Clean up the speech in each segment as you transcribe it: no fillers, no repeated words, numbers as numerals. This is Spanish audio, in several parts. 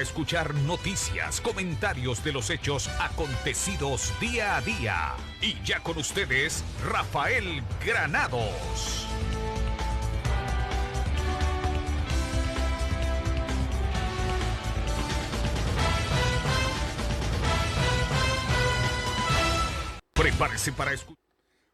escuchar noticias, comentarios de los hechos acontecidos día a día. Y ya con ustedes, Rafael Granados. Prepárese para escuchar.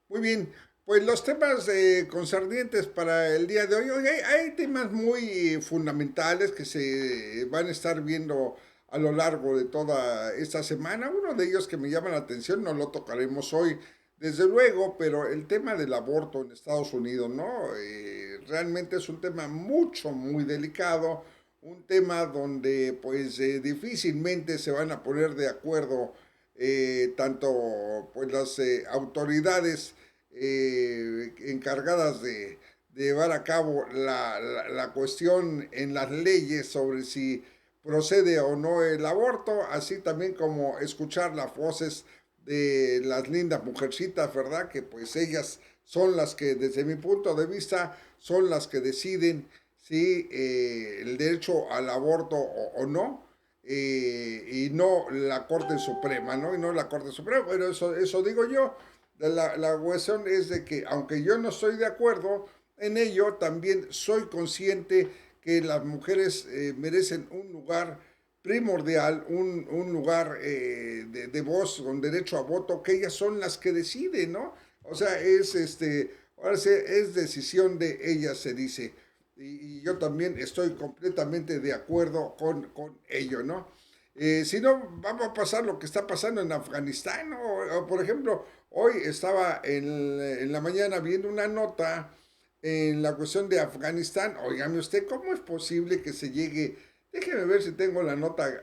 Muy bien, pues los temas concernientes para el día de hoy. Hoy hay temas muy fundamentales que se van a estar viendo a lo largo de toda esta semana. Uno de ellos que me llama la atención, no lo tocaremos hoy, desde luego, pero el tema del aborto en Estados Unidos, ¿no? Realmente es un tema muy delicado, un tema donde pues difícilmente se van a poner de acuerdo tanto pues las autoridades encargadas de llevar a cabo la cuestión en las leyes sobre si procede o no el aborto, así también como escuchar las voces de las lindas mujercitas, ¿verdad? Que pues ellas son las que, desde mi punto de vista, son las que deciden si el derecho al aborto o no, y no la Corte Suprema, ¿no? Y no la Corte Suprema, pero eso digo yo. La cuestión es de que, aunque yo no estoy de acuerdo en ello, también soy consciente que las mujeres merecen un lugar primordial, un lugar de voz, con derecho a voto, que ellas son las que deciden, ¿no? O sea, ahora sí, es decisión de ellas, se dice. Y yo también estoy completamente de acuerdo con ello, ¿no? Si no, vamos a pasar lo que está pasando en Afganistán, ¿no? O, por ejemplo, hoy estaba en la mañana viendo una nota en la cuestión de Afganistán. Óigame usted, ¿cómo es posible que se llegue? Déjeme ver si tengo la nota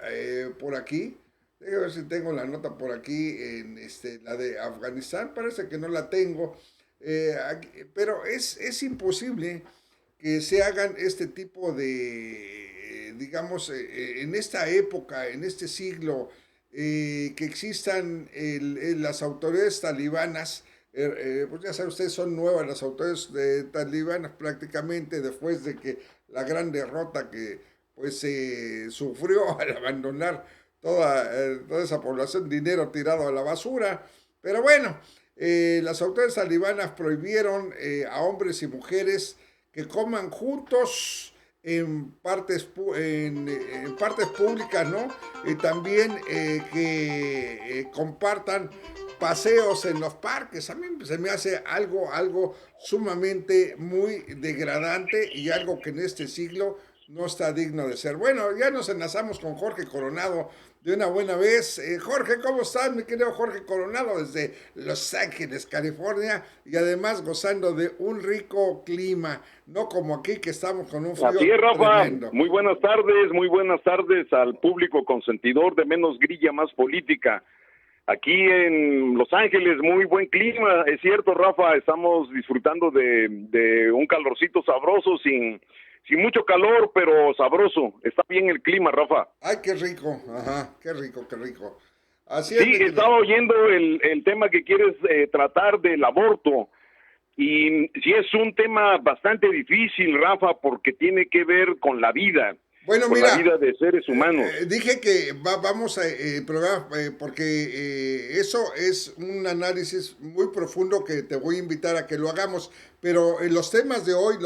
por aquí. Déjeme ver si tengo la nota por aquí en la de Afganistán. Parece que no la tengo. Pero es imposible que se hagan este tipo de, digamos, en esta época, en este siglo, que existan las autoridades talibanas. Pues ya saben ustedes, son nuevas las autoridades talibanas prácticamente después de que la gran derrota que pues se sufrió al abandonar toda esa población, dinero tirado a la basura. Pero bueno, las autoridades talibanas prohibieron a hombres y mujeres que coman juntos en partes públicas, ¿no? Y también que compartan paseos en los parques. A mí se me hace algo sumamente muy degradante y algo que en este siglo no está digno de ser. Bueno, ya nos enlazamos con Jorge Coronado de una buena vez. Jorge, ¿cómo estás, mi querido Jorge Coronado? Desde Los Ángeles, California, y además gozando de un rico clima, no como aquí que estamos con un frío Así es, Rafa. tremendo. Muy buenas tardes al público consentidor de menos grilla, más política. Aquí en Los Ángeles, muy buen clima, es cierto, Rafa, estamos disfrutando de un calorcito sabroso, sin mucho calor, pero sabroso. Está bien el clima, Rafa. Ay, qué rico, ajá, qué rico, qué rico. Así Sí, es. estaba oyendo el tema que quieres tratar del aborto, y sí es un tema bastante difícil, Rafa, porque tiene que ver con la vida. Bueno, con mira, la vida de seres humanos. Dije que vamos a probar, porque eso es un análisis muy profundo que te voy a invitar a que lo hagamos, pero los temas de hoy,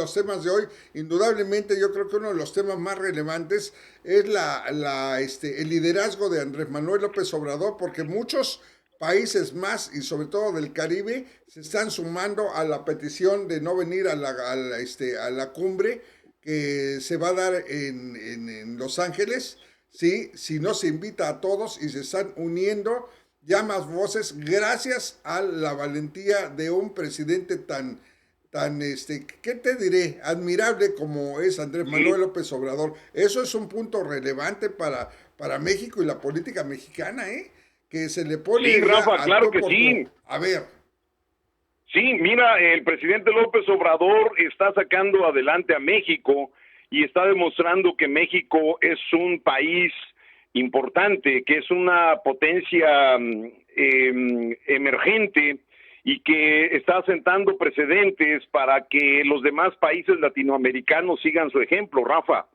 indudablemente yo creo que uno de los temas más relevantes es el liderazgo de Andrés Manuel López Obrador, porque muchos países más, y sobre todo del Caribe, se están sumando a la petición de no venir a la cumbre que se va a dar en Los Ángeles, ¿sí? Si no se invita a todos y se están uniendo ya más voces gracias a la valentía de un presidente tan, ¿qué te diré? Admirable como es Andrés Manuel López Obrador. Eso es un punto relevante para México y la política mexicana, ¿eh? Que se le pone Sí, Rafa, al claro tú que por sí. tú. A ver. Sí, mira, el presidente López Obrador está sacando adelante a México y está demostrando que México es un país importante, que es una potencia emergente y que está sentando precedentes para que los demás países latinoamericanos sigan su ejemplo, Rafa.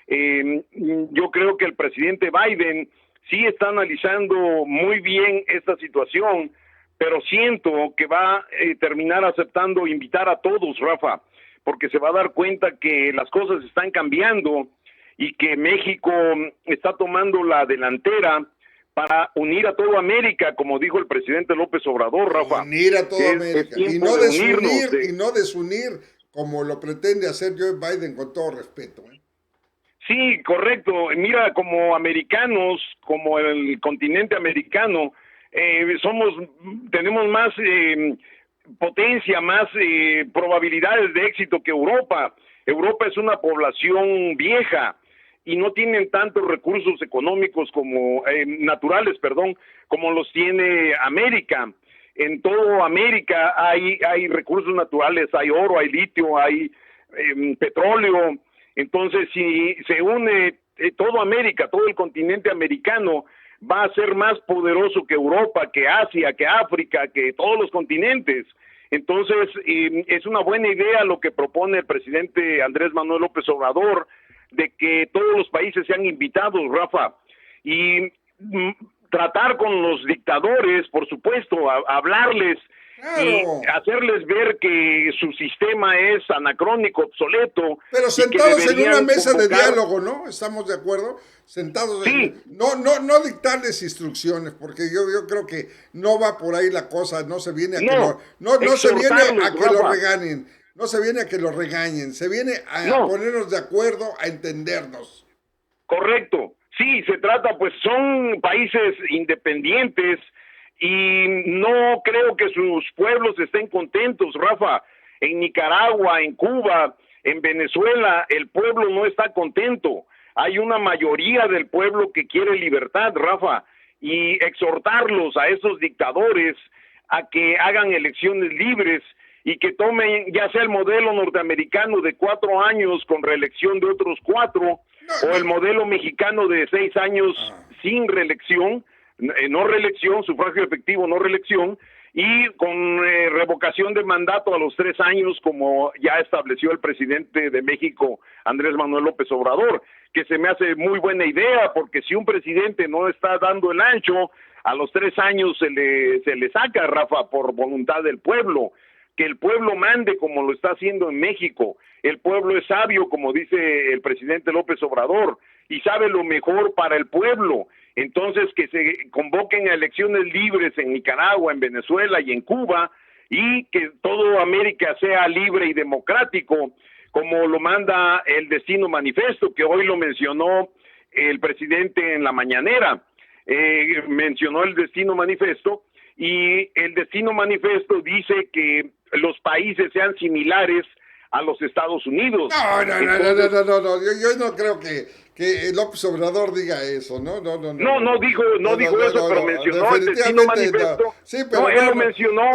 Yo creo que el presidente Biden sí está analizando muy bien esta situación, pero siento que va a terminar aceptando invitar a todos, Rafa, porque se va a dar cuenta que las cosas están cambiando y que México está tomando la delantera para unir a toda América, como dijo el presidente López Obrador, Rafa. Unir a toda América y no desunir, y no desunir como lo pretende hacer Joe Biden, con todo respeto. Sí, correcto. Mira, como americanos, como el continente americano, tenemos más potencia, más probabilidades de éxito que Europa. Europa es una población vieja y no tienen tantos recursos económicos como naturales, como los tiene América. En toda América hay recursos naturales, hay oro, hay litio, hay petróleo. Entonces, si se une toda América, todo el continente americano, va a ser más poderoso que Europa, que Asia, que África, que todos los continentes. Entonces, es una buena idea lo que propone el presidente Andrés Manuel López Obrador, de que todos los países sean invitados, Rafa, y tratar con los dictadores, por supuesto, hablarles, claro, y hacerles ver que su sistema es anacrónico, obsoleto. Pero sentados en una mesa de diálogo, ¿no? ¿Estamos de acuerdo? Sentados, sí. No dictarles instrucciones, porque yo creo que no va por ahí la cosa, no se viene a que se viene a que lo regañen, no se viene a que lo regañen, se viene a ponernos de acuerdo, a entendernos. Correcto. Sí, se trata, pues son países independientes y no creo que sus pueblos estén contentos, Rafa. En Nicaragua, en Cuba, en Venezuela, el pueblo no está contento. Hay una mayoría del pueblo que quiere libertad, Rafa, y exhortarlos a esos dictadores a que hagan elecciones libres y que tomen ya sea el modelo norteamericano de 4 años con reelección de otros 4, o el modelo mexicano de 6 años sin reelección, no reelección, sufragio efectivo, no reelección, y con revocación de mandato a los 3 años, como ya estableció el presidente de México, Andrés Manuel López Obrador, que se me hace muy buena idea, porque si un presidente no está dando el ancho, a los 3 años se le saca, Rafa, por voluntad del pueblo. Que el pueblo mande como lo está haciendo en México. El pueblo es sabio, como dice el presidente López Obrador, y sabe lo mejor para el pueblo. Entonces, que se convoquen a elecciones libres en Nicaragua, en Venezuela y en Cuba, y que todo América sea libre y democrático, como lo manda el Destino Manifesto, que hoy lo mencionó el presidente en la mañanera. Mencionó el Destino Manifesto, y el Destino Manifesto dice que los países sean similares a los Estados Unidos. No. Yo no creo que López Obrador diga eso, ¿no. No dijo eso, pero mencionó el Destino Manifesto. Sí, pero él lo mencionó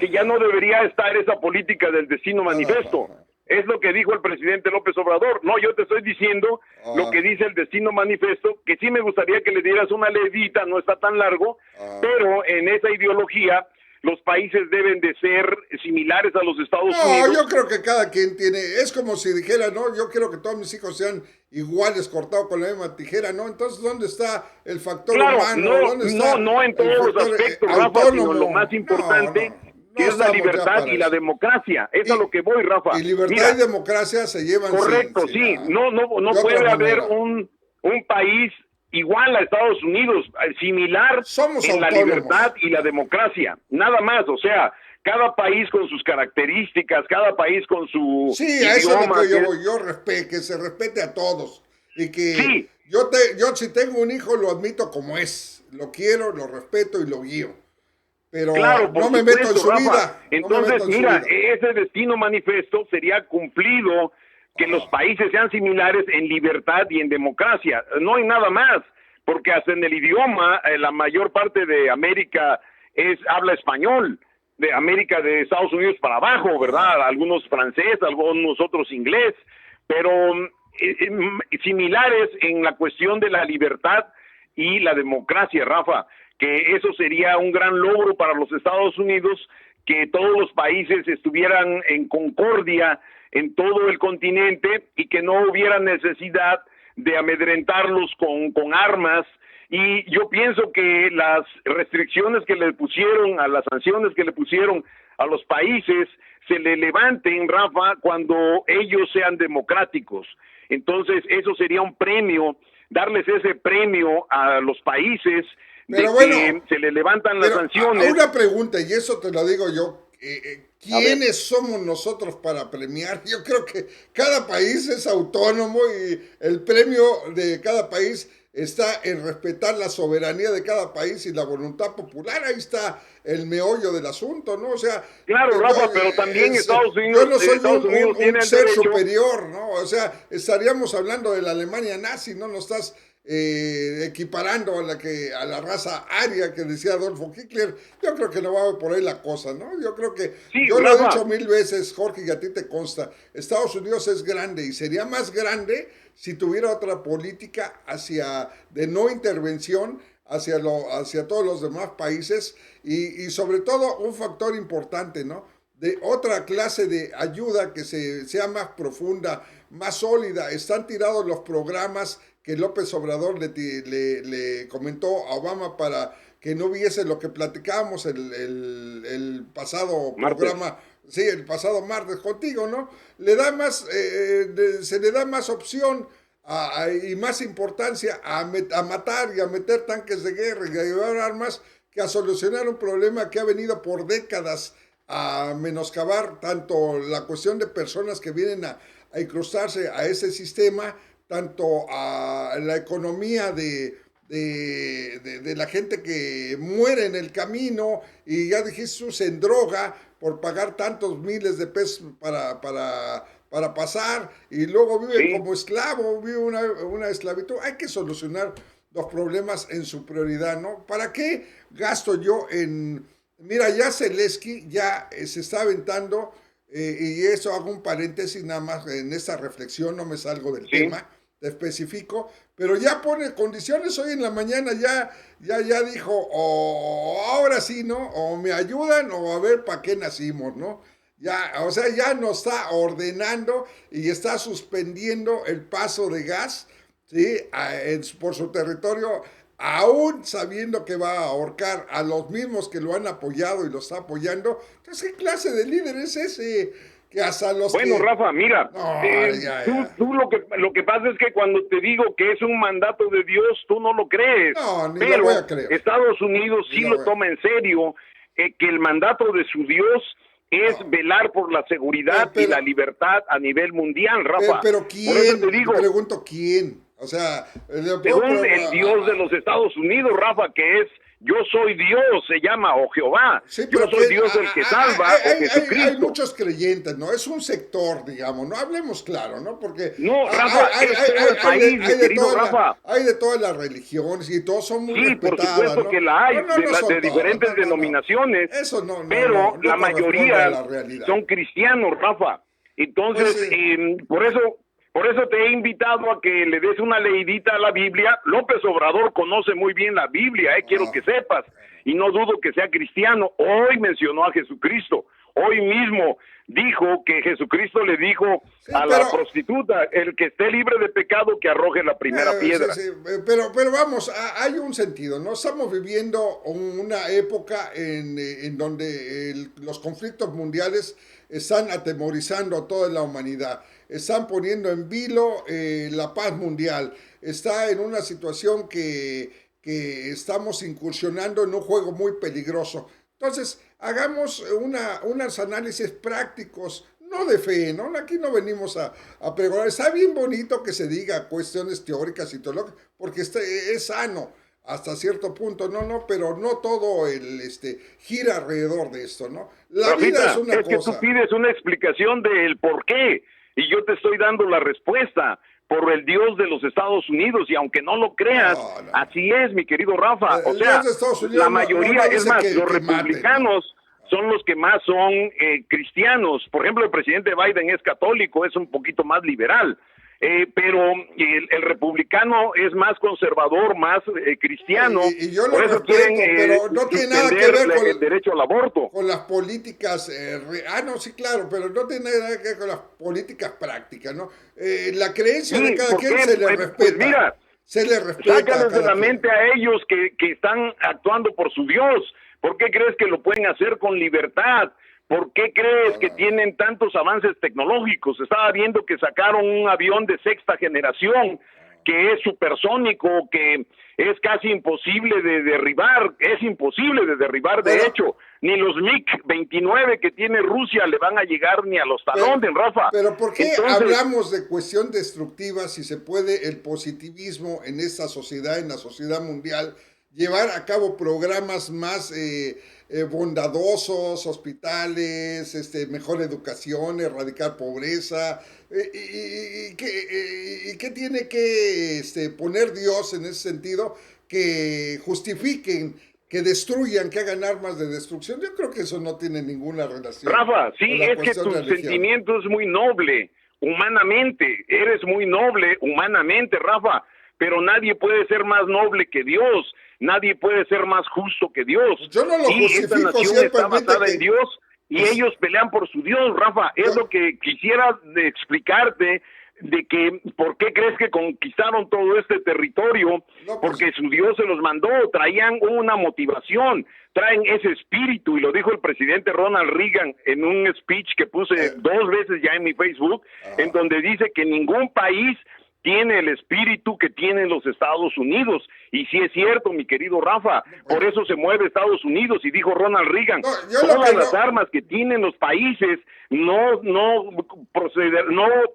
que ya no debería estar esa política del Destino Manifesto. Es lo que dijo el presidente López Obrador. No, yo te estoy diciendo lo que dice el Destino Manifesto, que sí me gustaría que le dieras una leidita, no está tan largo, pero en esa ideología los países deben de ser similares a los Estados Unidos. No, yo creo que cada quien tiene, es como si dijera, no, yo quiero que todos mis hijos sean iguales, cortados con la misma tijera, ¿no? Entonces, ¿dónde está el factor humano? No en todos los aspectos, Rafa, sino lo más importante, que es la libertad y la democracia. Es a lo que voy, Rafa. Y libertad y democracia se llevan. Correcto, sí. No puede haber un país igual a Estados Unidos, similar en la libertad y la democracia. Nada más, o sea, cada país con sus características, cada país con su idioma. A eso es lo que yo voy. Que se respete a todos. Y que yo si tengo un hijo lo admito como es. Lo quiero, lo respeto y lo guío. Pero no me meto en su vida. Entonces, mira, ese Destino Manifesto sería cumplido, que los países sean similares en libertad y en democracia. No hay nada más, porque hasta en el idioma, la mayor parte de América habla español, de América de Estados Unidos para abajo, ¿verdad? Algunos francés, algunos otros inglés, pero similares en la cuestión de la libertad y la democracia, Rafa, que eso sería un gran logro para los Estados Unidos, que todos los países estuvieran en concordia, en todo el continente y que no hubiera necesidad de amedrentarlos con armas. Y yo pienso que las restricciones que le pusieron, a las sanciones que le pusieron a los países, se le levanten, Rafa, cuando ellos sean democráticos. Entonces, eso sería un premio, darles ese premio a los países, pero de bueno, que se le levantan las sanciones. Una pregunta, y eso te lo digo yo, ¿quiénes somos nosotros para premiar? Yo creo que cada país es autónomo y el premio de cada país está en respetar la soberanía de cada país y la voluntad popular. Ahí está el meollo del asunto, ¿no? O sea, claro, Rafa, pero también Estados Unidos, yo no soy un ser derecho superior, ¿no? O sea, estaríamos hablando de la Alemania nazi, ¿no? No estás equiparando a la raza aria que decía Adolfo Hitler. Yo creo que no va por ahí la cosa, ¿no? Yo creo que, sí, yo Rafa, lo he dicho 1000 veces, Jorge, y a ti te consta, Estados Unidos es grande y sería más grande si tuviera otra política de no intervención hacia todos los demás países y sobre todo un factor importante, ¿no? De otra clase de ayuda que sea más profunda, más sólida. Están tirados los programas que López Obrador le comentó a Obama para que no viese lo que platicábamos el pasado programa, sí, el pasado martes contigo, ¿no? Le da más, se le da más opción y más importancia a matar y a meter tanques de guerra y a llevar armas que a solucionar un problema que ha venido por décadas a menoscabar tanto la cuestión de personas que vienen a incrustarse a ese sistema, tanto a la economía de la gente que muere en el camino y ya dijiste, se endroga por pagar tantos miles de pesos para pasar y luego vive como esclavo, vive una esclavitud. Hay que solucionar los problemas en su prioridad, ¿no? ¿Para qué gasto yo en... Mira, ya Zelensky ya se está aventando, y eso hago un paréntesis nada más en esta reflexión, no me salgo del tema, te especifico, pero ya pone condiciones hoy en la mañana, ya dijo, ahora sí, ¿no? O me ayudan o a ver para qué nacimos, ¿no? Ya, o sea, ya nos está ordenando y está suspendiendo el paso de gas, ¿sí? Por su territorio, aún sabiendo que va a ahorcar a los mismos que lo han apoyado y lo está apoyando. Entonces, ¿qué clase de líder es ese? Que hasta los Rafa, mira, no, tú lo que pasa es que cuando te digo que es un mandato de Dios, tú no lo crees. No, ni pero lo voy a creer. Estados Unidos sí lo toma en serio, que el mandato de su Dios es velar por la seguridad y la libertad a nivel mundial, Rafa. Pero ¿quién? Por eso te digo, te pregunto ¿quién? O sea, según el Dios de los Estados Unidos, Rafa, que es yo soy Dios, se llama, o Jehová. Sí, yo soy Dios el que salva, o Jesucristo. Hay muchos creyentes, ¿no? Es un sector, digamos, ¿no? Hablemos claro, ¿no? Porque no, Rafa, hay de todas las religiones y todos son muy respetadas, por supuesto, ¿no? Que la hay, de diferentes denominaciones, Eso pero la mayoría son cristianos, Rafa. Entonces, por eso te he invitado a que le des una leidita a la Biblia. López Obrador conoce muy bien la Biblia, quiero que sepas, y no dudo que sea cristiano. Hoy mencionó a Jesucristo, hoy mismo dijo que Jesucristo le dijo a la prostituta, el que esté libre de pecado que arroje la primera piedra. Pero vamos, hay un sentido, ¿no? Estamos viviendo una época en donde los conflictos mundiales están atemorizando a toda la humanidad, están poniendo en vilo la paz mundial, está en una situación que estamos incursionando en un juego muy peligroso. Entonces, hagamos unos análisis prácticos, no de fe, ¿no? Aquí no venimos a pregonar. Está bien bonito que se diga cuestiones teóricas y teológicas, porque es sano hasta cierto punto, pero no todo gira alrededor de esto, ¿no? La vida es una cosa. Que tú pides una explicación del por qué, y yo te estoy dando la respuesta. Por el Dios de los Estados Unidos, y aunque no lo creas, así es, mi querido Rafa. O sea, la mayoría, es más, los republicanos son los que más son cristianos. Por ejemplo, el presidente Biden es católico, es un poquito más liberal. pero el republicano es más conservador, más cristiano, y yo lo por eso respeto, quieren pero no tiene nada que ver con el derecho al aborto. Con las políticas, no, sí, claro, pero no tiene nada que ver con las políticas prácticas, ¿no? La creencia de cada quien se le respeta. Pues mira, se le respeta. Sácales de la mente a ellos que están actuando por su Dios. ¿Por qué crees que lo pueden hacer con libertad? ¿Por qué crees que tienen tantos avances tecnológicos? Estaba viendo que sacaron un avión de sexta generación que es supersónico, que es casi imposible de derribar, de hecho, ni los MiG-29 que tiene Rusia le van a llegar ni a los talones, Rafa. Pero ¿por qué hablamos de cuestión destructiva si se puede el positivismo en esta sociedad, en la sociedad mundial, llevar a cabo programas más bondadosos, hospitales, mejor educación, erradicar pobreza? ¿Y qué tiene que poner Dios en ese sentido? Que justifiquen, que destruyan, que hagan armas de destrucción. Yo creo que eso no tiene ninguna relación. Rafa, sí, es que tu sentimiento es muy noble, humanamente, eres muy noble humanamente, Rafa, pero nadie puede ser más noble que Dios, nadie puede ser más justo que Dios. Yo no lo justifico, esta nación está basada en Dios y ellos pelean por su Dios, Rafa. Es lo que quisiera explicarte, de que por qué crees que conquistaron todo este territorio, porque su Dios se los mandó, traían una motivación, traen ese espíritu, y lo dijo el presidente Ronald Reagan en un speech que puse 2 veces ya en mi Facebook, en donde dice que ningún país tiene el espíritu que tienen los Estados Unidos, y sí es cierto, mi querido Rafa, por eso se mueve Estados Unidos, y dijo Ronald Reagan, todas las armas que tienen los países no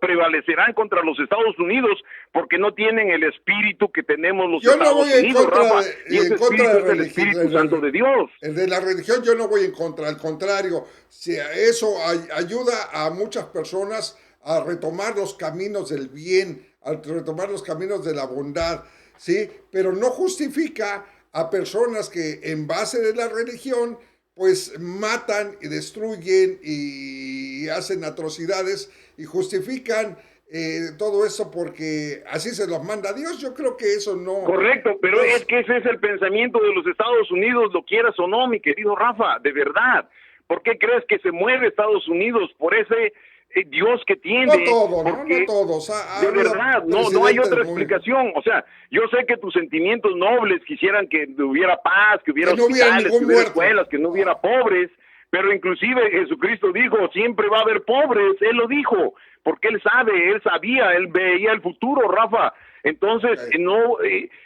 prevalecerán contra los Estados Unidos, porque no tienen el espíritu que tenemos los Estados Unidos, Rafa, y ese espíritu es el Espíritu Santo de Dios. El de la religión yo no voy en contra, al contrario, si eso ayuda a muchas personas a retomar los caminos del bien, a retomar los caminos de la bondad, ¿sí? Pero no justifica a personas que en base de la religión, pues matan y destruyen y hacen atrocidades y justifican todo eso porque así se los manda Dios. Yo creo que eso no... Correcto, pero es que ese es el pensamiento de los Estados Unidos, lo quieras o no, mi querido Rafa, de verdad. ¿Por qué crees que se mueve Estados Unidos por ese Dios que tiene? No todo, no todos. De verdad, no hay otra explicación. O sea, yo sé que tus sentimientos nobles quisieran que hubiera paz, que hubiera hospitales, que hubiera escuelas, que no hubiera pobres, pero inclusive Jesucristo dijo, siempre va a haber pobres, Él lo dijo, porque Él sabe, Él sabía, Él veía el futuro, Rafa. Entonces,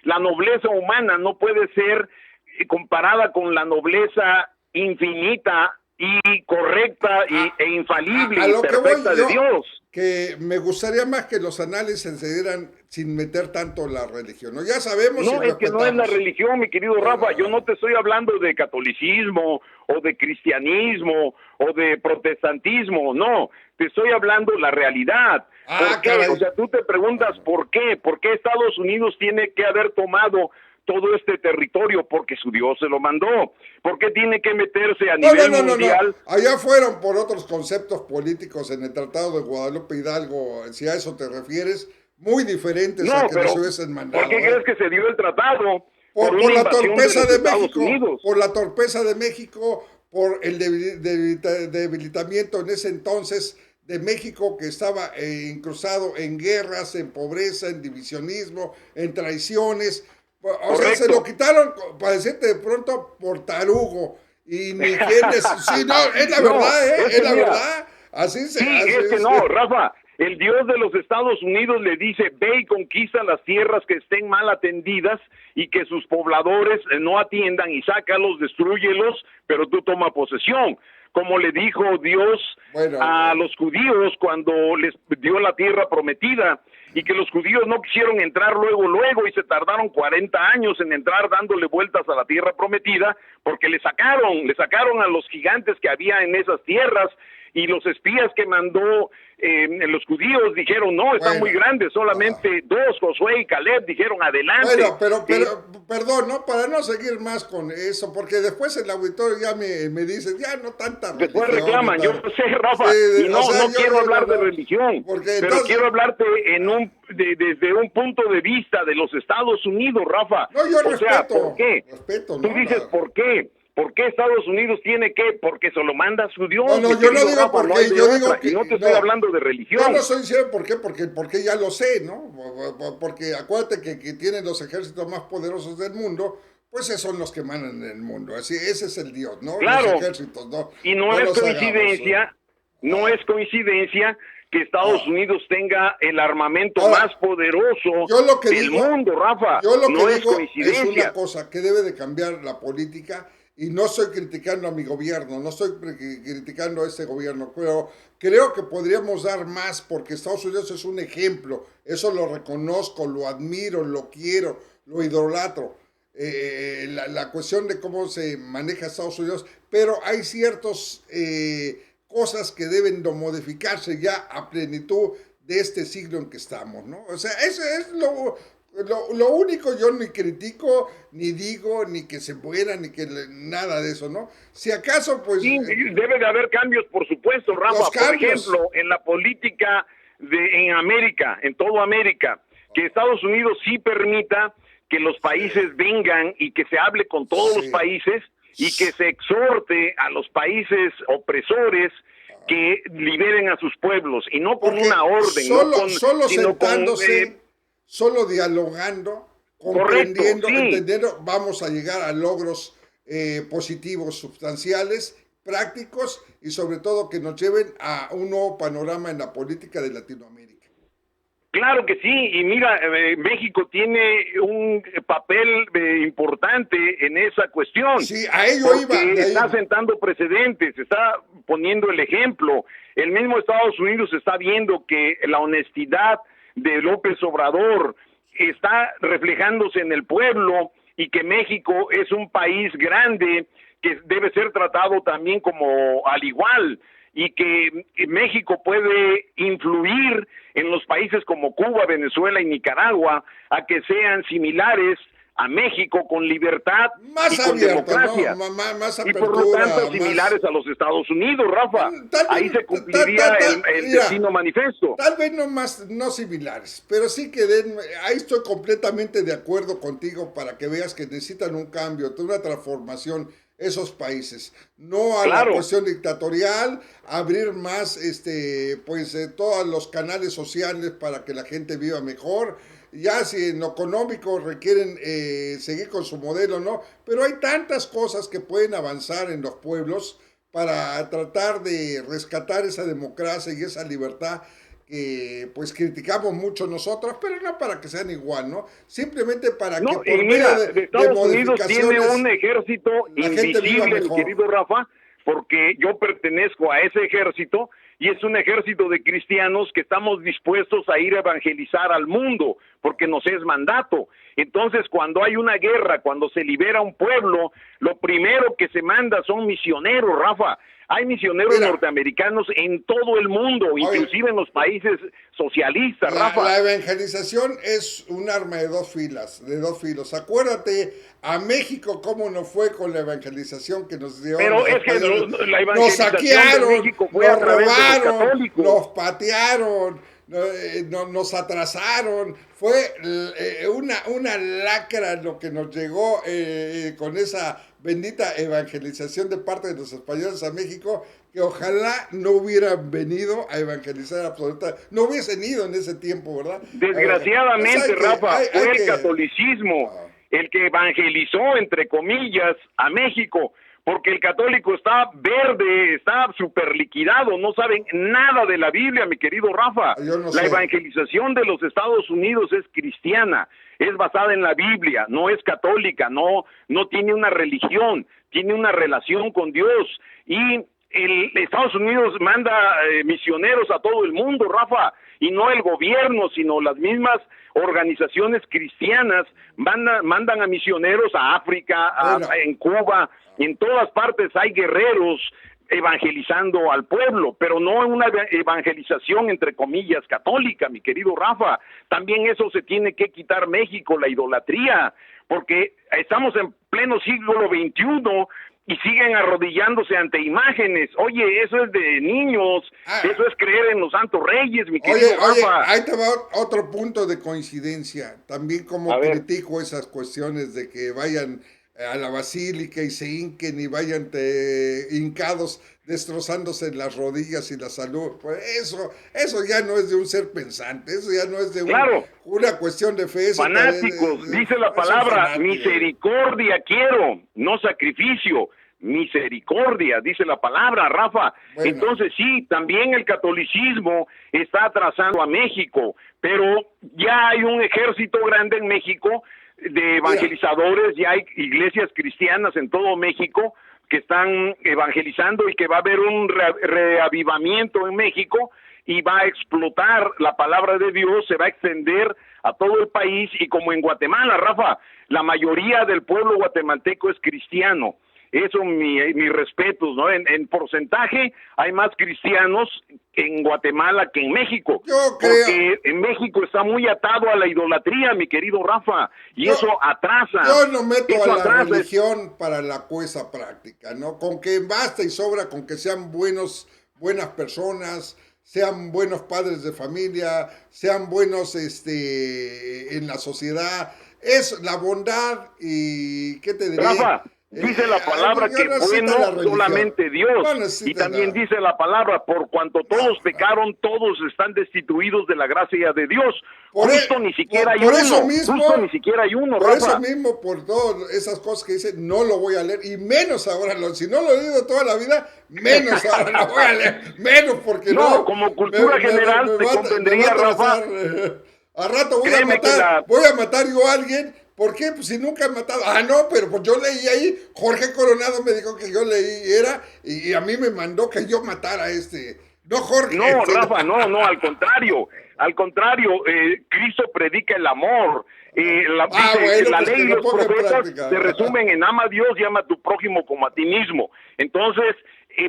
la nobleza humana no puede ser comparada con la nobleza infinita y correcta e infalible y perfecta de Dios. Que me gustaría más que los análises se dieran sin meter tanto la religión, ¿no? Ya sabemos. No, es que no es la religión, mi querido Rafa. Yo no te estoy hablando de catolicismo o de cristianismo o de protestantismo, no. Te estoy hablando de la realidad. ¿Por qué? O sea, tú te preguntas ¿por qué? ¿Por qué Estados Unidos tiene que haber tomado todo este territorio? Porque su Dios se lo mandó. ¿Por qué tiene que meterse a nivel mundial? No. Allá fueron por otros conceptos políticos en el Tratado de Guadalupe Hidalgo, si a eso te refieres, muy diferentes a que nos hubiesen mandado. ¿Por qué crees que se dio el tratado? Por la torpeza de México, por la torpeza de México, por el debilitamiento en ese entonces de México, que estaba incrustado en guerras, en pobreza, en divisionismo, en traiciones. O sea, se lo quitaron, para decirte de pronto, por tarugo. Y ni quién es. Sí, no, es la verdad, es la verdad. Así se hace. No, Rafa, el Dios de los Estados Unidos le dice, ve y conquista las tierras que estén mal atendidas y que sus pobladores no atiendan, y sácalos, destrúyelos, pero tú toma posesión. Como le dijo Dios a los judíos cuando les dio la tierra prometida, y que los judíos no quisieron entrar luego, y se tardaron 40 años en entrar dándole vueltas a la tierra prometida, porque le sacaron a los gigantes que había en esas tierras, y los espías que mandó los judíos dijeron, no, están muy grandes, solamente dos, Josué y Caleb, dijeron, adelante. Bueno, pero perdón, ¿no? Para no seguir más con eso, porque después el auditorio ya me dice, ya no tanta religión. Después reclaman, yo no sé, Rafa, y no quiero hablar de religión, pero entonces, quiero hablarte desde un punto de vista de los Estados Unidos, Rafa. No, yo respeto. ¿Por qué? Respeto, Tú dices, ¿por qué? ¿Por qué Estados Unidos tiene que? Porque se lo manda su Dios. No, yo no digo por qué, yo digo que... Y no te estoy hablando de religión. Yo no estoy diciendo por qué, porque ya lo sé, ¿no? Porque acuérdate que tienen los ejércitos más poderosos del mundo, pues esos son los que mandan en el mundo. Así, ese es el Dios, ¿no? Claro. Los ejércitos, ¿no? Y no es coincidencia, es coincidencia que Estados Unidos tenga el armamento más poderoso del mundo, Rafa. Yo lo que no digo es una cosa, que debe de cambiar la política. Y no estoy criticando a mi gobierno, no estoy criticando a este gobierno, pero creo que podríamos dar más porque Estados Unidos es un ejemplo. Eso lo reconozco, lo admiro, lo quiero, lo idolatro. La cuestión de cómo se maneja Estados Unidos, pero hay ciertas cosas que deben de modificarse ya a plenitud de este siglo en que estamos, ¿no? O sea, eso es lo único. Yo ni critico, ni digo, ni que se muera, ni que nada de eso, ¿no? Si acaso, pues... Sí, debe de haber cambios, por supuesto, Rafa. Por ejemplo, en la política en América, en toda América, que Estados Unidos sí permita que los países vengan y que se hable con todos los países y que se exhorte a los países opresores que liberen a sus pueblos, y no con una orden, solo sentándose... Solo dialogando, comprendiendo, entendiendo, vamos a llegar a logros positivos, sustanciales, prácticos y sobre todo que nos lleven a un nuevo panorama en la política de Latinoamérica. Claro que sí, y mira, México tiene un papel importante en esa cuestión. Sí, a ello iba. Está sentando precedentes, está poniendo el ejemplo. El mismo Estados Unidos está viendo que la honestidad de López Obrador está reflejándose en el pueblo y que México es un país grande que debe ser tratado también como al igual, y que México puede influir en los países como Cuba, Venezuela y Nicaragua a que sean similares a México con libertad más y con abierto, democracia, ¿no? Más apertura, y por lo tanto similares a los Estados Unidos, Rafa. Ahí se cumpliría el destino manifiesto. Tal vez no similares, pero sí que ahí estoy completamente de acuerdo contigo para que veas que necesitan un cambio, una transformación esos países, no a la cuestión dictatorial, abrir más todos los canales sociales para que la gente viva mejor. Ya si en lo económico requieren seguir con su modelo, ¿no? Pero hay tantas cosas que pueden avanzar en los pueblos para tratar de rescatar esa democracia y esa libertad que pues criticamos mucho nosotros, pero no para que sean igual, ¿no? Simplemente para que por medio de Estados Unidos tiene un ejército invisible, mi querido Rafa, porque yo pertenezco a ese ejército y es un ejército de cristianos que estamos dispuestos a ir a evangelizar al mundo, porque nos es mandato. Entonces, cuando hay una guerra, cuando se libera un pueblo, lo primero que se manda son misioneros, Rafa. Hay misioneros norteamericanos en todo el mundo, inclusive en los países socialistas, Rafa. La evangelización es un arma de dos filos. Acuérdate a México cómo nos fue con la evangelización que nos dio. Pero es que la evangelización nos saquearon, de México fue nos a través robaron, de los católicos. nos patearon, nos atrasaron. Fue una lacra lo que nos llegó con esa bendita evangelización de parte de los españoles a México, que ojalá no hubieran venido a evangelizar absolutamente, no hubiesen ido en ese tiempo, ¿verdad? Desgraciadamente, Rafa, fue el catolicismo el que evangelizó, entre comillas, a México, porque el católico está verde, está súper liquidado, no saben nada de la Biblia, mi querido Rafa. La evangelización de los Estados Unidos es cristiana, es basada en la Biblia, no es católica, no tiene una religión, tiene una relación con Dios. Y Estados Unidos manda misioneros a todo el mundo, Rafa, y no el gobierno, sino las mismas organizaciones cristianas mandan a misioneros a África, en Cuba, en todas partes hay guerreros evangelizando al pueblo, pero no una evangelización entre comillas católica, mi querido Rafa. También eso se tiene que quitar México, la idolatría, porque estamos en pleno siglo XXI y siguen arrodillándose ante imágenes. Oye, eso es de niños, eso es creer en los santos reyes, mi querido Rafa. Ahí te va otro punto de coincidencia. También como critico esas cuestiones de que vayan a la basílica y se hinquen y vayan hincados destrozándose las rodillas y la salud. Pues eso ya no es de un ser pensante, eso ya no es de una cuestión de fe. Fanáticos, dice la palabra, misericordia quiero, no sacrificio. Misericordia, dice la palabra, Rafa. Bueno. Entonces sí, también el catolicismo está atrasando a México, pero ya hay un ejército grande en México de evangelizadores, ya hay iglesias cristianas en todo México que están evangelizando y que va a haber un reavivamiento en México y va a explotar la palabra de Dios, se va a extender a todo el país. Y como en Guatemala, Rafa, la mayoría del pueblo guatemalteco es cristiano. Eso, mis respetos, ¿no? En porcentaje hay más cristianos en Guatemala que en México. Yo creo. Porque en México está muy atado a la idolatría, mi querido Rafa, y eso atrasa. Yo no meto a la religión para la cosa práctica, ¿no? Con que basta y sobra, con que sean buenas personas, sean buenos padres de familia, sean buenos en la sociedad. Es la bondad y, ¿qué te diré? Rafa, dice la palabra que bueno solamente Dios, y también dice la palabra, por cuanto todos pecaron, todos están destituidos de la gracia de Dios. Justo ni siquiera hay uno, justo ni siquiera hay uno, Rafa. Por eso mismo, por todas esas cosas que dice, no lo voy a leer, y menos ahora, si no lo he leído toda la vida, menos ahora lo voy a leer, menos porque no, como cultura general te convendría, Rafa. A rato voy a matar yo a alguien. ¿Por qué? Pues si nunca he matado. No, pero pues yo leí ahí, Jorge Coronado me dijo que yo leí y a mí me mandó que yo matara a No, Jorge. No, Rafa, no, al contrario, Cristo predica el amor. La ley y los profetas se resumen en ama a Dios y ama a tu prójimo como a ti mismo. Entonces,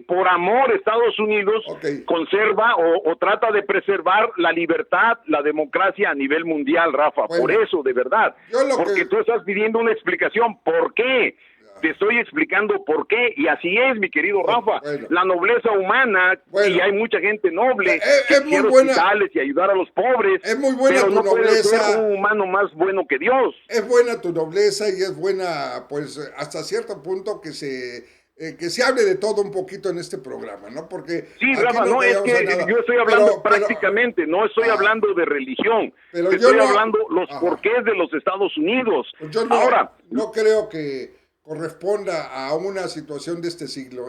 por amor, Estados Unidos conserva o trata de preservar la libertad, la democracia a nivel mundial, Rafa. Bueno, por eso, de verdad. Porque tú estás pidiendo una explicación. ¿Por qué? Te estoy explicando por qué, y así es, mi querido Rafa. La nobleza humana, y hay mucha gente noble que quiere hospitales y ayudar a los pobres, es muy buena pero tu no nobleza. Puede ser un humano más bueno que Dios. Es buena tu nobleza y es buena, pues, hasta cierto punto que se hable de todo un poquito en este programa, ¿no? Porque sí, Rafa, no, es que yo estoy hablando prácticamente, no estoy hablando de religión, pero estoy hablando los porqués de los Estados Unidos. Pues yo no creo que corresponda a una situación de este siglo,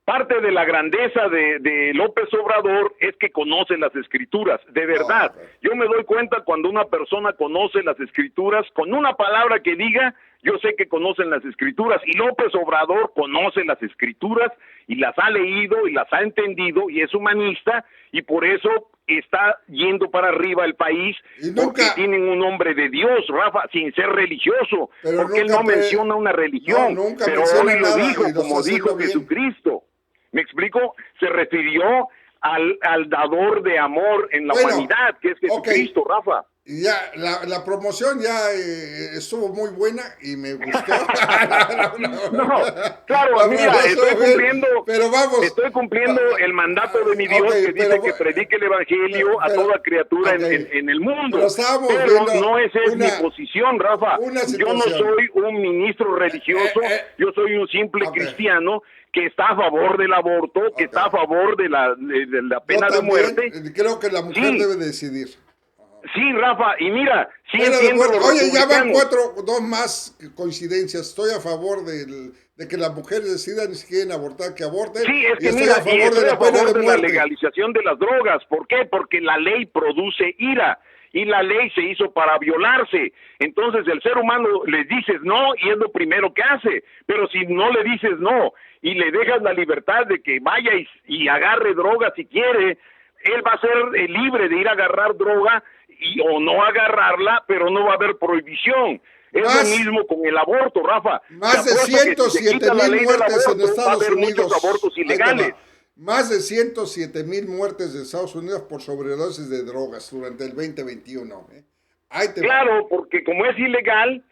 Parte de la grandeza de López Obrador es que conoce las escrituras, de verdad. Yo me doy cuenta cuando una persona conoce las escrituras, con una palabra que diga, yo sé que conocen las escrituras, y López Obrador conoce las escrituras y las ha leído y las ha entendido y es humanista, y por eso está yendo para arriba el país, porque tienen un hombre de Dios, Rafa, sin ser religioso, porque él no menciona una religión, pero hoy lo dijo, como dijo Jesucristo. ¿Me explico? Se refirió al dador de amor en la humanidad, que es Jesucristo, Rafa. Ya, la promoción ya estuvo muy buena y me gustó. Claro, mira, estoy cumpliendo el mandato de mi Dios que dice que predique el evangelio a toda criatura en el mundo. Pero no esa es mi posición, Rafa. Yo no soy un ministro religioso, yo soy un simple cristiano que está a favor del aborto, que está a favor de la pena de muerte. Creo que la mujer debe decidir. Sí, Rafa, y mira, entiendo. Oye, ya van dos más coincidencias. Estoy a favor de que las mujeres decidan si quieren abortar, que aborten. Sí, es que estoy a favor de la legalización de las drogas. ¿Por qué? Porque la ley produce ira. Y la ley se hizo para violarse. Entonces el ser humano le dices no y es lo primero que hace. Pero si no le dices no y le dejas la libertad de que vaya y agarre droga si quiere, él va a ser libre de ir a agarrar droga o no agarrarla, pero no va a haber prohibición. Es lo mismo con el aborto, Rafa. Más de 107,000 muertes en Estados Unidos. Abortos ilegales. Más de 107,000 muertes en Estados Unidos por sobredosis de drogas durante el 2021. Claro, porque como es ilegal,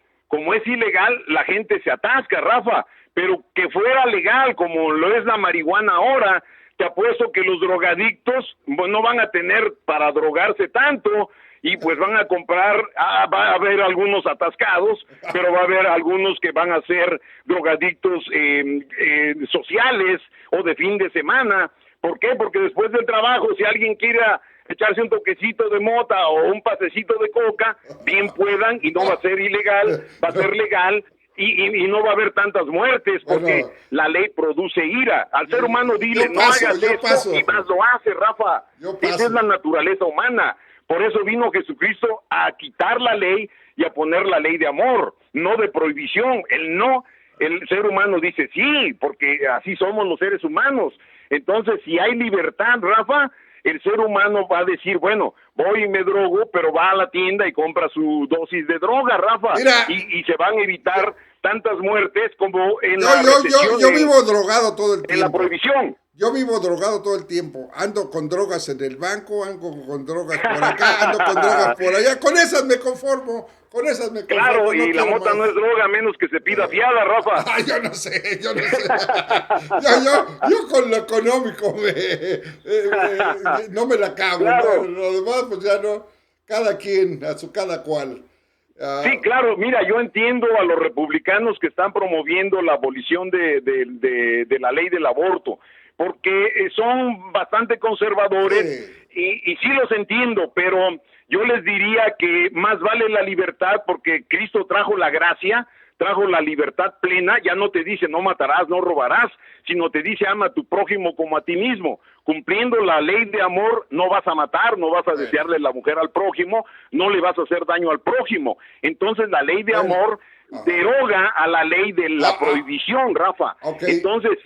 la gente se atasca, Rafa. Pero que fuera legal, como lo es la marihuana ahora, te apuesto que los drogadictos no van a tener para drogarse tanto, y pues van a comprar, va a haber algunos atascados, pero va a haber algunos que van a ser drogadictos sociales o de fin de semana. ¿Por qué? Porque después del trabajo, si alguien quiere echarse un toquecito de mota o un pasecito de coca, bien puedan, y no va a ser ilegal, va a ser legal, y no va a haber tantas muertes, porque la ley produce ira. Al ser humano dile, no hagas esto, y más lo hace, Rafa. Esa es la naturaleza humana. Por eso vino Jesucristo a quitar la ley y a poner la ley de amor, no de prohibición. El ser humano dice sí, porque así somos los seres humanos. Entonces, si hay libertad, Rafa, el ser humano va a decir, bueno, voy y me drogo, pero va a la tienda y compra su dosis de droga, Rafa. Mira, y se van a evitar tantas muertes como en yo vivo drogado todo el tiempo. En la prohibición. Yo vivo drogado todo el tiempo. Ando con drogas en el banco, ando con drogas por acá, ando con drogas por allá. Con esas me conformo. Claro, y la mota no es droga, a menos que se pida fiada, Rafa. Yo no sé. yo con lo económico no me la cago. Claro. ¿no? Lo demás, pues ya no. Cada quien, cada cual. Sí, claro, mira, yo entiendo a los republicanos que están promoviendo la abolición de la ley del aborto, porque son bastante conservadores, y sí los entiendo, pero yo les diría que más vale la libertad, porque Cristo trajo la gracia, trajo la libertad plena. Ya no te dice no matarás, no robarás, sino te dice ama a tu prójimo como a ti mismo. Cumpliendo la ley de amor, no vas a matar, no vas a desearle la mujer al prójimo, no le vas a hacer daño al prójimo. Entonces la ley de amor deroga a la ley de la prohibición, Rafa. Entonces,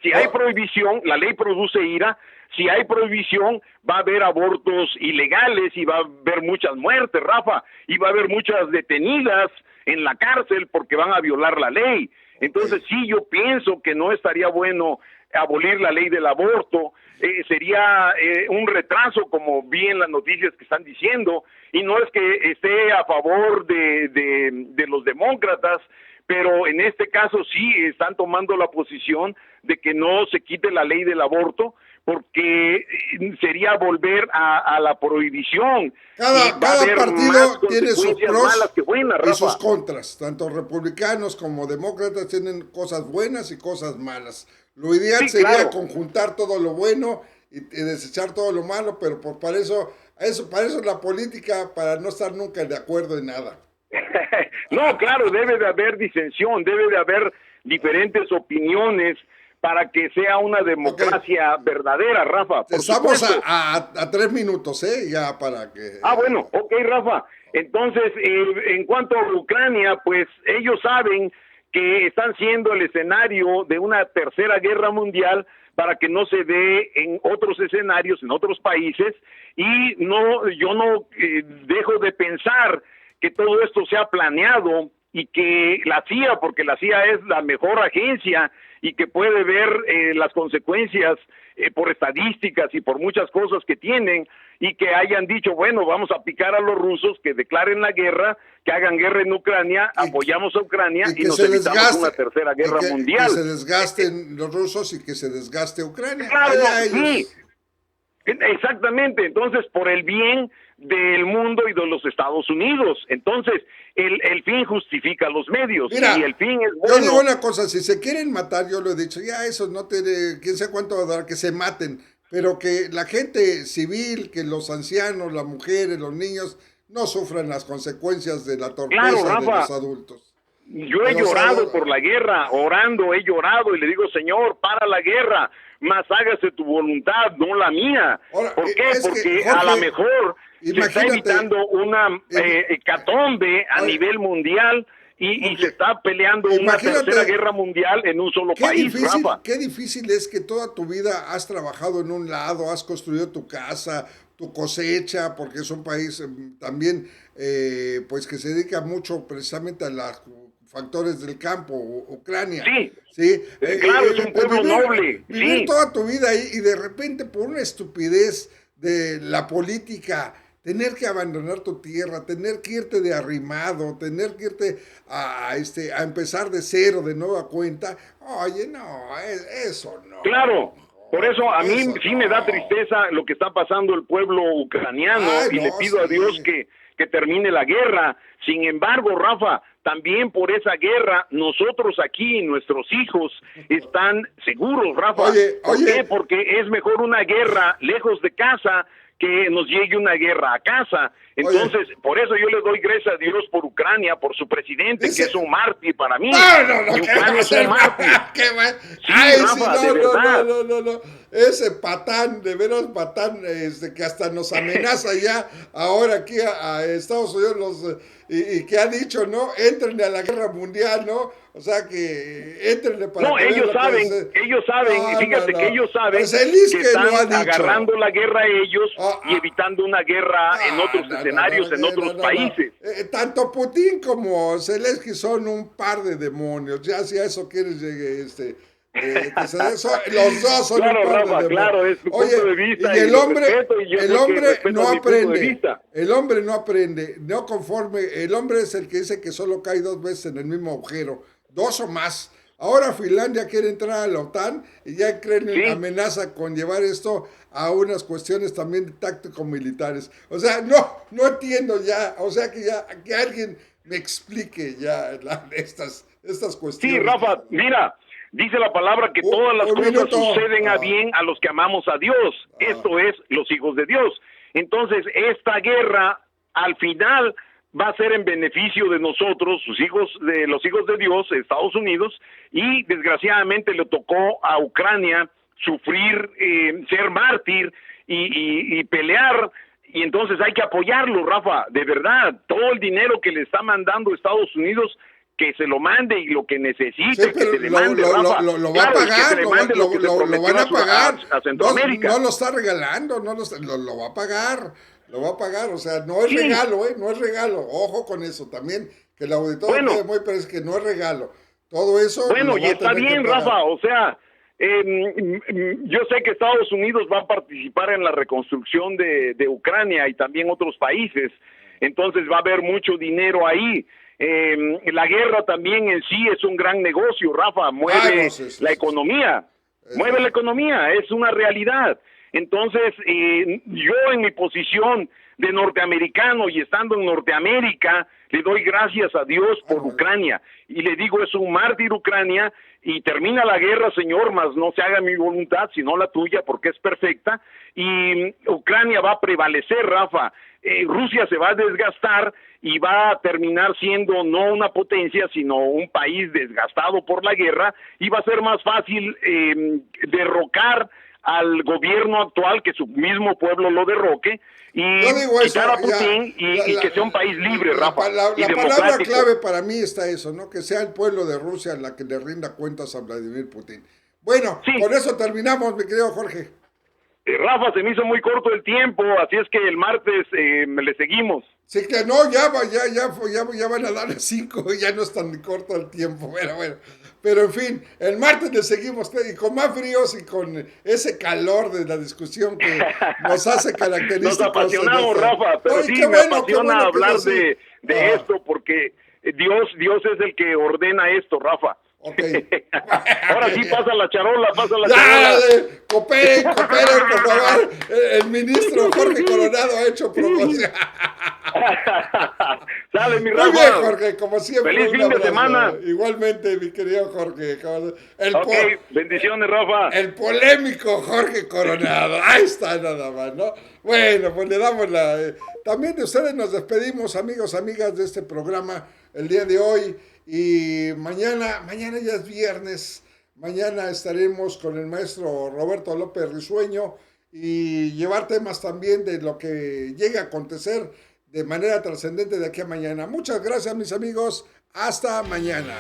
si hay prohibición, la ley produce ira. Si hay prohibición, va a haber abortos ilegales y va a haber muchas muertes, Rafa, y va a haber muchas detenidas en la cárcel porque van a violar la ley. Entonces, sí, yo pienso que no estaría bueno abolir la ley del aborto. Sería un retraso, como vi en las noticias que están diciendo, y no es que esté a favor de los demócratas, pero en este caso sí están tomando la posición de que no se quite la ley del aborto, porque sería volver a la prohibición. Cada partido tiene sus pros y sus contras. Tanto republicanos como demócratas tienen cosas buenas y cosas malas. Lo ideal sería conjuntar todo lo bueno y desechar todo lo malo, pero para eso es la política, para no estar nunca de acuerdo en nada. No, claro, debe de haber disensión, debe de haber diferentes opiniones para que sea una democracia verdadera, Rafa. Estamos a 3 minutos, ya para que... Bueno, Rafa. Entonces, en cuanto a Ucrania, pues ellos saben que están siendo el escenario de una tercera guerra mundial para que no se dé en otros escenarios, en otros países, y yo no dejo de pensar que todo esto se ha planeado y que la CIA, porque la CIA es la mejor agencia y que puede ver las consecuencias por estadísticas y por muchas cosas que tienen, y que hayan dicho, bueno, vamos a picar a los rusos, que declaren la guerra, que hagan guerra en Ucrania, apoyamos a Ucrania y nos evitamos una tercera guerra mundial. Que se desgasten los rusos y que se desgaste Ucrania. Claro, sí. Exactamente. Entonces, por el bien del mundo y de los Estados Unidos. Entonces, el fin justifica los medios. Mira, y el fin es bueno. Yo digo una cosa, si se quieren matar, yo lo he dicho, ya eso no tiene, quién sabe cuánto va a dar, que se maten, pero que la gente civil, que los ancianos, las mujeres, los niños, no sufran las consecuencias de la torpeza de los adultos. Yo he llorado por la guerra, orando, he llorado y le digo, Señor, para la guerra, mas hágase tu voluntad, no la mía. Ahora, ¿por qué? Porque Jorge, a lo mejor se está evitando una hecatombe a nivel mundial y se está peleando una tercera guerra mundial en un solo país, Rafa. Qué difícil es que toda tu vida has trabajado en un lado, has construido tu casa, tu cosecha, porque es un país también pues que se dedica mucho precisamente a los factores del campo, Ucrania. Sí, ¿sí? claro, es un pueblo noble. Vivir Sí. toda tu vida ahí y de repente por una estupidez de la política, tener que abandonar tu tierra, tener que irte de arrimado, tener que irte a empezar de cero, de nueva cuenta. Oye, no, eso no. Claro, por eso a mí Eso sí no. me da tristeza lo que está pasando el pueblo ucraniano Ay, y no, le pido a sí. Dios que termine la guerra. Sin embargo, Rafa, también por esa guerra, nosotros aquí, nuestros hijos, están seguros, Rafa. Oye, ¿Por oye. qué? Porque es mejor una guerra lejos de casa que nos llegue una guerra a casa. Entonces, por eso yo le doy gracias a Dios por Ucrania, por su presidente, Dice- que es un mártir para mí. No, Y ¿qué Ucrania va a es un ser? mártir. ¿Qué va? Sí, Ay, Rafa, sí, de verdad. no. Ese patán, de veras patán, que hasta nos amenaza ya ahora aquí a Estados Unidos y que ha dicho, ¿no? Éntrenle a la guerra mundial, ¿no? O sea que éntrenle para No, que vean ellos lo que saben, es. ellos saben, No, fíjate no, que no. ellos saben Pues Zelensky que están lo ha dicho. agarrando la guerra a ellos y Ah. evitando una guerra en otros escenarios, en otros países. Tanto Putin como Zelensky son un par de demonios. Ya si a eso quieres los dos son Claro, un par Rafa, de demonios. claro, es tu punto de vista y el lo hombre, respeto, y yo el creo que hombre respeto no mi punto de aprende. vista. El hombre no aprende, no conforme. El hombre es el que dice que solo cae 2 veces en el mismo agujero, 2 o más. Ahora Finlandia quiere entrar a la OTAN y ya creen en amenaza con llevar esto a unas cuestiones también táctico-militares. O sea, no entiendo ya. O sea, que alguien me explique ya estas cuestiones. Sí, Rafa, mira, dice la palabra que todas las cosas suceden a bien a los que amamos a Dios. Esto es los hijos de Dios. Entonces, esta guerra, al final, va a ser en beneficio de nosotros, los hijos de Dios, Estados Unidos, y desgraciadamente le tocó a Ucrania sufrir, ser mártir y pelear, y entonces hay que apoyarlo, Rafa, de verdad, todo el dinero que le está mandando Estados Unidos, que se lo mande y lo que necesite, Sí, que se le mande, Rafa. lo va Claro, a y que pagar, se le mande lo que se lo prometió van a pagar. a Centroamérica. No lo está regalando, lo va a pagar. Lo va a pagar, o sea, no es Sí. regalo, no es regalo. Ojo con eso también, que el auditorio quede muy, pero es que no es regalo. Todo eso. Bueno, lo y va a está tener que bien, pagar. Rafa, o sea, yo sé que Estados Unidos va a participar en la reconstrucción de Ucrania y también otros países, entonces va a haber mucho dinero ahí. La guerra también en sí es un gran negocio, Rafa, mueve la economía, mueve la economía, es una realidad. Entonces, yo en mi posición de norteamericano y estando en Norteamérica, le doy gracias a Dios por Ucrania y le digo, es un mártir Ucrania y termina la guerra, Señor, mas no se haga mi voluntad, sino la tuya, porque es perfecta, y Ucrania va a prevalecer, Rafa. Rusia se va a desgastar y va a terminar siendo no una potencia, sino un país desgastado por la guerra, y va a ser más fácil derrocar al gobierno actual, que su mismo pueblo lo derroque, y quitar a Putin y que sea un país libre, Rafa, y la palabra democrático. clave para mí está eso, ¿no? Que sea el pueblo de Rusia la que le rinda cuentas a Vladimir Putin. Bueno, con eso terminamos, mi querido Jorge. Rafa, se me hizo muy corto el tiempo, así es que el martes le seguimos. Sí, que no, ya van a dar las 5, ya no es tan corto el tiempo, bueno. Pero en fin, el martes le seguimos y con más fríos y con ese calor de la discusión que nos hace característicos. Nos apasionamos, Rafa, pero sí me apasiona hablar de esto porque Dios es el que ordena esto, Rafa. Okay. Ahora sí, pasa la charola. Dale, cooperen, por favor. El ministro Jorge Coronado ha hecho promoción. Sale, mi Rafa. Muy bien, Jorge, como siempre. Feliz fin de semana. Igualmente, mi querido Jorge. Bendiciones, Rafa. El polémico Jorge Coronado. Ahí está nada más, ¿no? Bueno, pues le damos también de ustedes nos despedimos, amigos, amigas de este programa el día de hoy. Y mañana ya es viernes, mañana estaremos con el maestro Roberto López Risueño y llevar temas también de lo que llega a acontecer de manera trascendente de aquí a mañana. Muchas gracias, mis amigos, hasta mañana.